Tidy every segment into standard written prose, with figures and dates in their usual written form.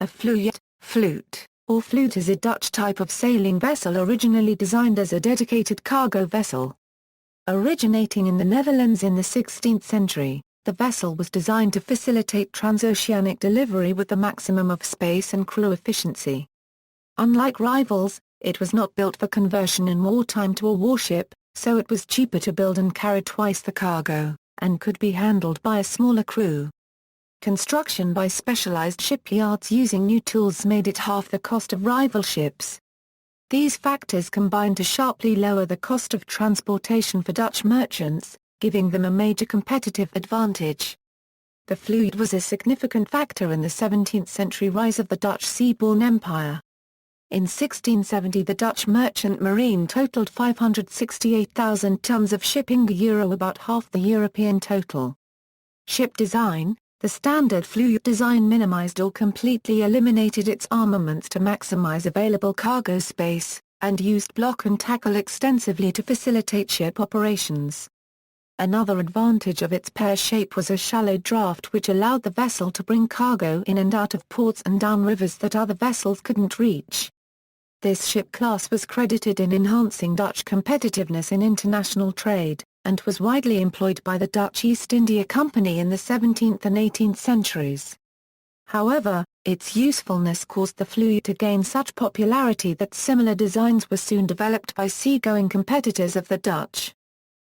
A Fluyt, or Fluyt is a Dutch type of sailing vessel originally designed as a dedicated cargo vessel. Originating in the Netherlands in the 16th century, the vessel was designed to facilitate transoceanic delivery with the maximum of space and crew efficiency. Unlike rivals, it was not built for conversion in wartime to a warship, so it was cheaper to build and carried twice the cargo, and could be handled by a smaller crew. Construction by specialized shipyards using new tools made it half the cost of rival ships. These factors combined to sharply lower the cost of transportation for Dutch merchants, giving them a major competitive advantage. The Fluyt was a significant factor in the 17th century rise of the Dutch seaborne empire. In 1670 the Dutch merchant marine totaled 568,000 tons of shipping, about half the European total. Ship design. The standard Fluyt design minimized or completely eliminated its armaments to maximize available cargo space, and used block and tackle extensively to facilitate ship operations. Another advantage of its pear shape was a shallow draft which allowed the vessel to bring cargo in and out of ports and down rivers that other vessels couldn't reach. This ship class was credited in enhancing Dutch competitiveness in international trade, and was widely employed by the Dutch East India Company in the 17th and 18th centuries. However, its usefulness caused the Fluyt to gain such popularity that similar designs were soon developed by seagoing competitors of the Dutch.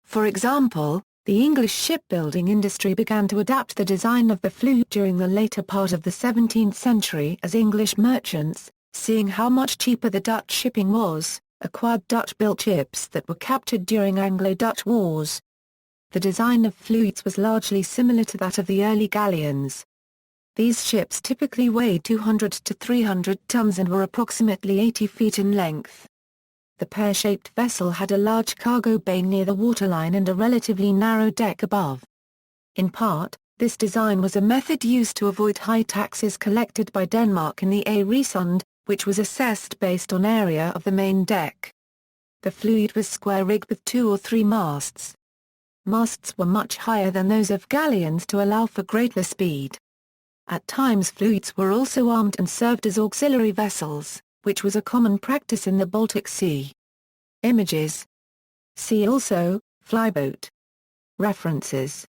For example, the English shipbuilding industry began to adapt the design of the Fluyt during the later part of the 17th century as English merchants, seeing how much cheaper the Dutch shipping was, acquired Dutch-built ships that were captured during Anglo-Dutch wars. The design of Fluyts was largely similar to that of the early galleons. These ships typically weighed 200 to 300 tons and were approximately 80 feet in length. The pear-shaped vessel had a large cargo bay near the waterline and a relatively narrow deck above. In part, this design was a method used to avoid high taxes collected by Denmark in the A-Resund, which was assessed based on area of the main deck. The Fluyt was square-rigged with 2 or 3 masts. Masts were much higher than those of galleons to allow for greater speed. At times Fluyts were also armed and served as auxiliary vessels, which was a common practice in the Baltic Sea. Images. See also, flyboat. References